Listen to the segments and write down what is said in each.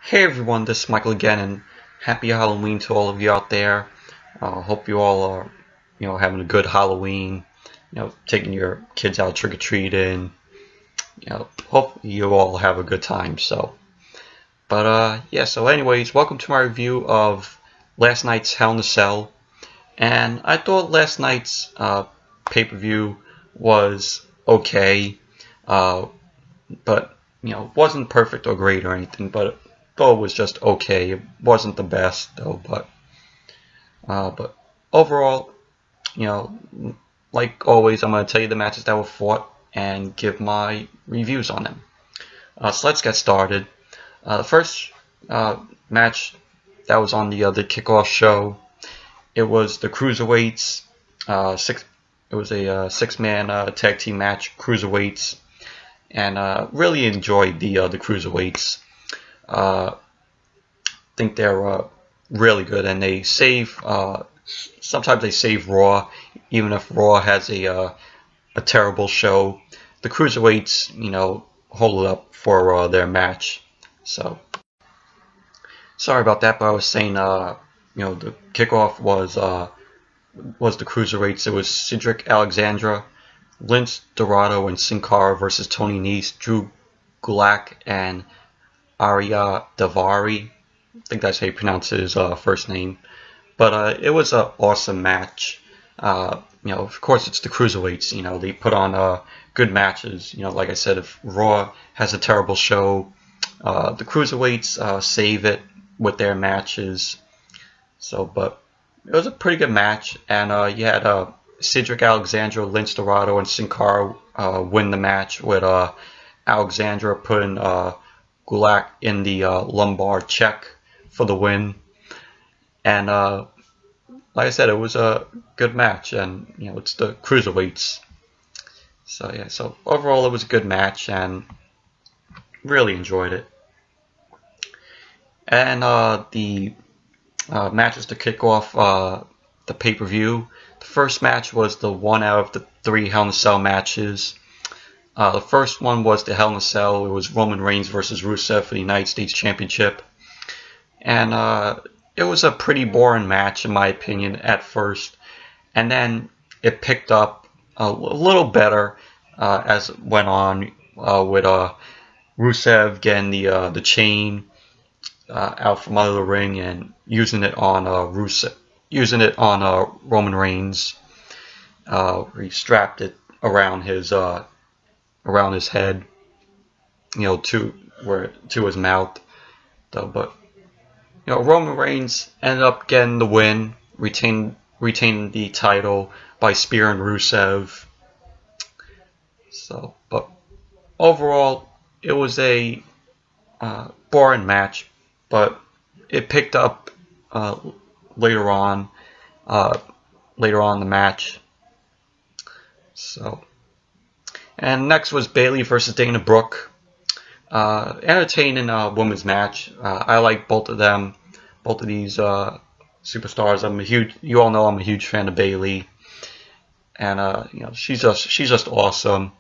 Hey everyone, this is Michael again, and happy Halloween to all of you out there. Hope you all are, having a good Halloween. Taking your kids out trick or treating. Hope you all have a good time. So anyways, welcome to my review of last night's Hell in a Cell. And I thought last night's pay-per-view was okay, but wasn't perfect or great or anything, but thought it was just okay. It wasn't the best though, but overall, you know, like always, I'm going to tell you the matches that were fought and give my reviews on them. So let's get started. The first match that was on the kickoff show, it was the Cruiserweights. It was a six-man tag team match, Cruiserweights, and really enjoyed the Cruiserweights. Think they're really good, and they save. Sometimes they save Raw, even if Raw has a terrible show. The Cruiserweights, hold it up for their match. So sorry about that, but I was saying, the kickoff was the Cruiserweights. It was Cedric Alexandre, Lince Dorado, and Sin Cara versus Tony Nese, Drew Gulak, and Ariya Daivari. I think that's how you pronounce his first name. But it was an awesome match. Of course, it's the Cruiserweights. They put on good matches. Like I said, if Raw has a terrible show, the Cruiserweights save it with their matches. But it was a pretty good match, and you had Cedric Alexandre, Lince Dorado, and Sin Cara win the match with Alexandre putting Gulak in the lumbar check for the win. And like I said, it was a good match, and it's the Cruiserweights. So overall it was a good match, and really enjoyed it. And the matches to kick off the pay-per-view. The first match was the one out of the 3 Hell in a Cell matches. The first one was the Hell in a Cell. It was Roman Reigns versus Rusev for the United States Championship. And it was a pretty boring match, in my opinion, at first. And then it picked up a little better as it went on with Rusev getting the chain out from under the ring and using it on Roman Reigns. He strapped it around his head, to his mouth. But Roman Reigns ended up getting the win, retaining the title by spearing Rusev. But overall, it was a boring match, but it picked up later on in the match. And next was Bayley versus Dana Brooke. Entertaining women's match. I like both of them, both of these superstars. You all know I'm a huge fan of Bayley, and she's just awesome.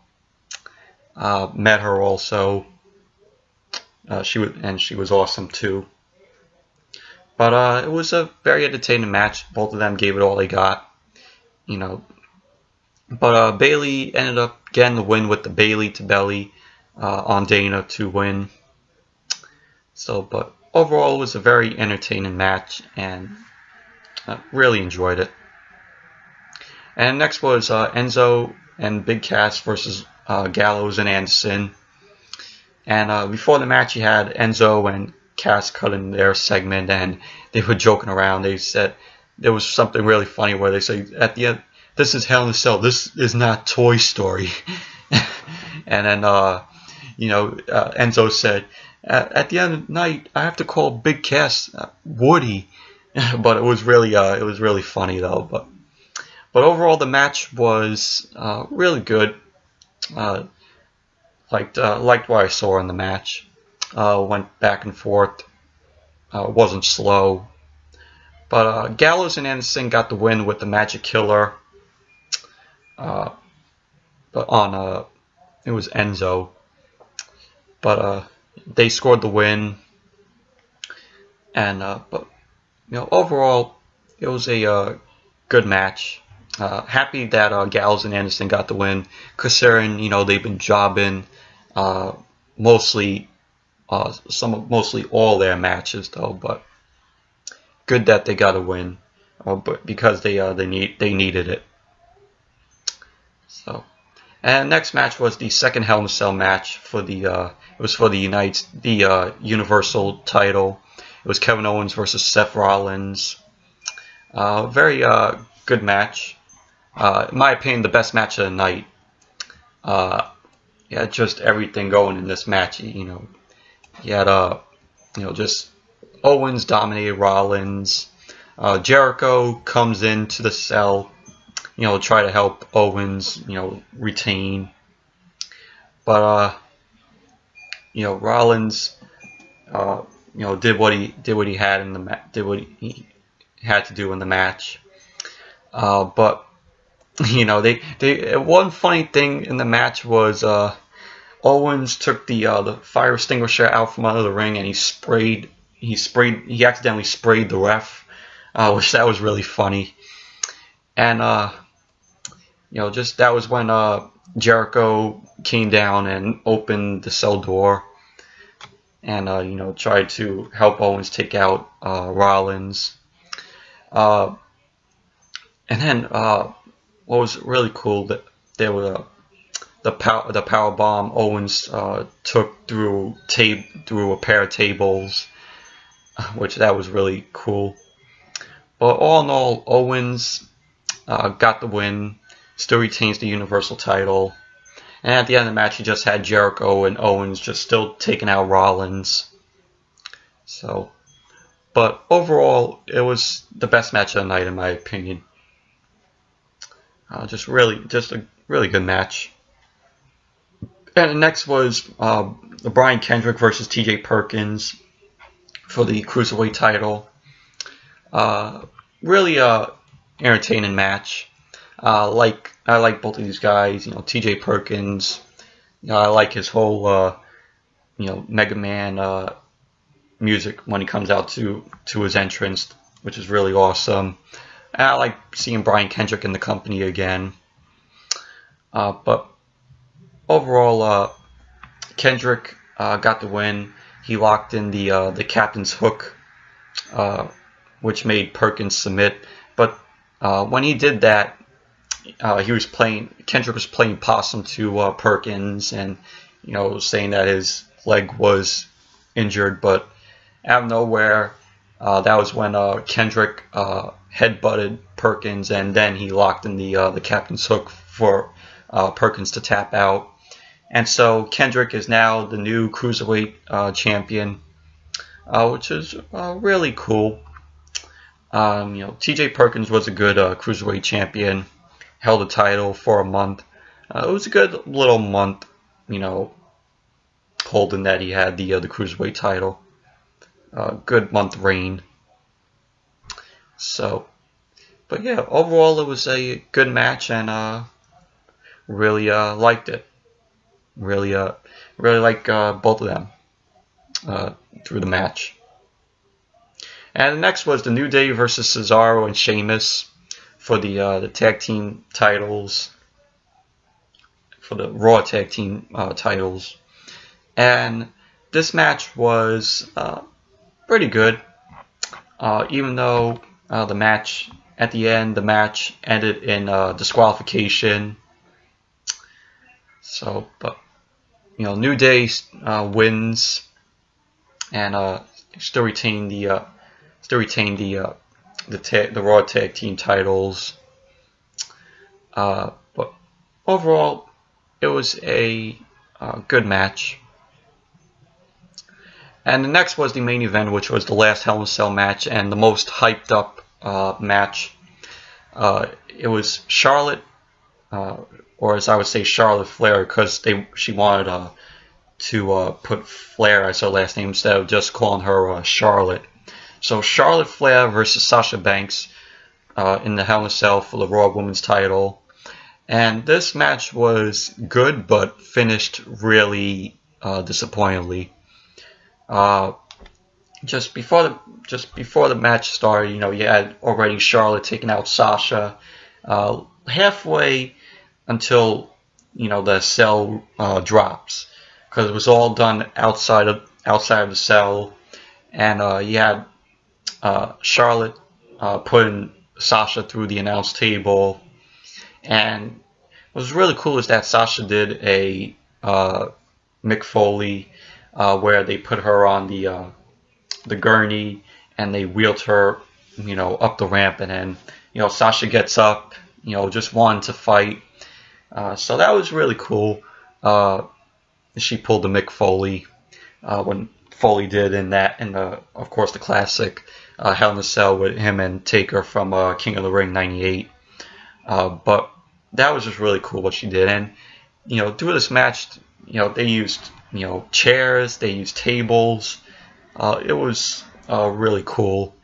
Met her also. She was awesome too. But it was a very entertaining match. Both of them gave it all they got. But Bayley ended up getting the win with the Bayley to belly on Dana to win. But overall, it was a very entertaining match, and I really enjoyed it. And next was Enzo and Big Cass versus Gallows and Anderson. And before the match, you had Enzo and Cass cutting their segment, and they were joking around. They said there was something really funny where they say at the end, "This is Hell in a Cell. This is not Toy Story." And then Enzo said, "At the end of the night, I have to call Big Cass Woody." But it was really funny though. But overall, the match was really good. Liked what I saw in the match. Went back and forth. Wasn't slow. But Gallows and Anderson got the win with the Magic Killer. But it was Enzo. But they scored the win. And but overall, it was a good match. Happy that Gallows and Anderson got the win, considering they've been jobbing mostly mostly all their matches though. But good that they got a win, but because they needed it. So, and next match was the second Hell in a Cell match for the Universal title. It was Kevin Owens versus Seth Rollins. Very good match. In my opinion, the best match of the night. Yeah, just everything going in this match. You had just Owens dominated Rollins. Jericho comes into the cell, try to help Owens, retain. But Rollins, did what he had in the did what he had to do in the match. But they one funny thing in the match was Owens took the fire extinguisher out from under the ring and he accidentally sprayed the ref, which that was really funny. And just that was when Jericho came down and opened the cell door and tried to help Owens take out Rollins. And then what was really cool that there were the power bomb Owens took through a pair of tables, which that was really cool. But all in all, Owens got the win, still retains the Universal title, and at the end of the match, he just had Jericho and Owens just still taking out Rollins. So, but overall, it was the best match of the night in my opinion. Just a really good match. And next was Brian Kendrick versus T.J. Perkins for the Cruiserweight title. Really entertaining match. I like both of these guys. T.J. Perkins. I like his whole Mega Man music when he comes out to his entrance, which is really awesome. And I like seeing Brian Kendrick in the company again. But overall, Kendrick got the win. He locked in the captain's hook, which made Perkins submit. But when he did that, Kendrick was playing possum to Perkins, and saying that his leg was injured. But out of nowhere, that was when Kendrick headbutted Perkins, and then he locked in the captain's hook for Perkins to tap out. And so Kendrick is now the new Cruiserweight champion, which is really cool. T.J. Perkins was a good Cruiserweight champion, held the title for a month. It was a good little month, holding that he had the Cruiserweight title. Good month reign. So, but yeah, overall it was a good match, and really liked it. Really like both of them through the match. And next was the New Day versus Cesaro and Sheamus for the tag team titles, for the Raw tag team titles. And this match was pretty good, even though the match ended in disqualification. So, but New Day wins and still retain the Raw tag team titles. But overall, it was a good match. And the next was the main event, which was the last Hell in a Cell match and the most hyped up match. It was Charlotte, or as I would say, Charlotte Flair, because she wanted to put Flair as her last name instead of just calling her Charlotte. So Charlotte Flair versus Sasha Banks in the Hell in a Cell for the Raw Women's title. And this match was good, but finished really disappointingly. just before the match started, you know, you had already Charlotte taking out Sasha halfway until, you know, the cell drops, because it was all done outside of the cell, and you had Charlotte putting Sasha through the announce table, and what was really cool is that Sasha did a Mick Foley where they put her on the gurney and they wheeled her, you know, up the ramp, and then, you know, Sasha gets up, you know, just wanting to fight. So that was really cool. She pulled the Mick Foley when Foley did in the of course the classic Hell in a Cell with him and Taker from King of the Ring '98. But that was just really cool what she did, and, you know, through this match, you know, they used, you know, chairs, they used tables. It was really cool.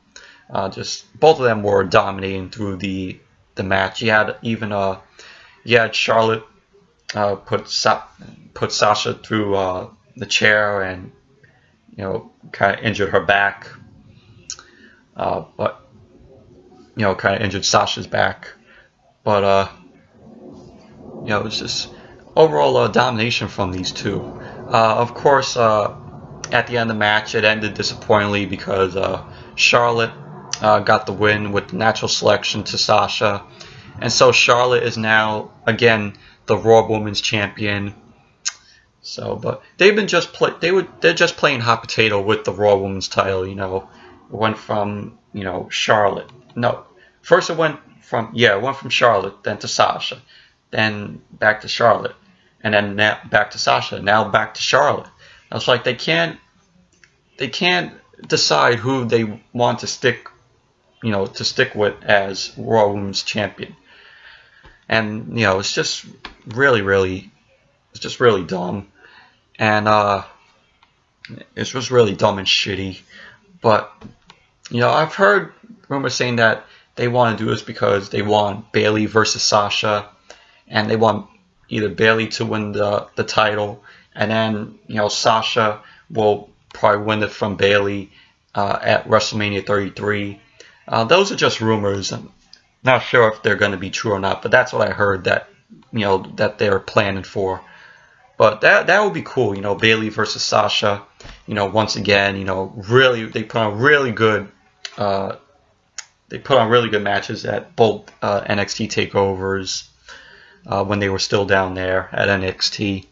Just both of them were dominating through the match. You had Charlotte put Sasha through the chair and, you know, kind of injured her back. But, you know, kind of injured Sasha's back. But you know, it was just overall domination from these two. Of course, at the end of the match, it ended disappointingly because Charlotte got the win with the natural selection to Sasha, and so Charlotte is now again the Raw Women's Champion. So, but they're just playing hot potato with the Raw Women's title. You know, it went from, you know, Charlotte. No, first it went from Charlotte, then to Sasha, then back to Charlotte, and then back to Sasha, now back to Charlotte. It's like they can't decide who they want to stick with as Raw Women's Champion. And, you know, it's just really dumb. And it's just really dumb and shitty. But, you know, I've heard rumors saying that they want to do this because they want Bayley versus Sasha, and they want either Bayley to win the title, and then, you know, Sasha will probably win it from Bayley at WrestleMania 33. Those are just rumors. I'm not sure if they're going to be true or not, but that's what I heard that, you know, that they're planning for. But that would be cool, you know, Bayley versus Sasha. You know, once again, you know, really they put on really good matches at both NXT takeovers when they were still down there at NXT.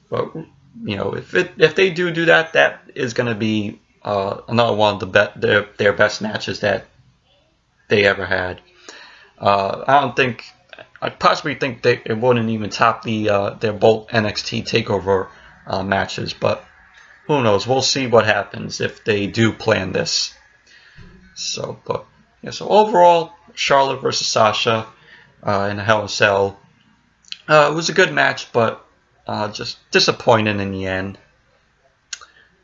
But, you know, if they do that, that is going to be another one of their best matches that they ever had. I possibly think it wouldn't even top their both NXT takeover matches, but who knows? We'll see what happens if they do plan this. So overall, Charlotte versus Sasha in a Hell in a Cell. It was a good match, but just disappointing in the end.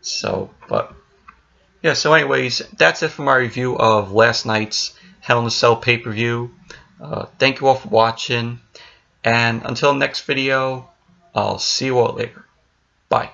So anyways, that's it for my review of last night's Hell in a Cell pay-per-view. Thank you all for watching, and until next video, I'll see you all later. Bye.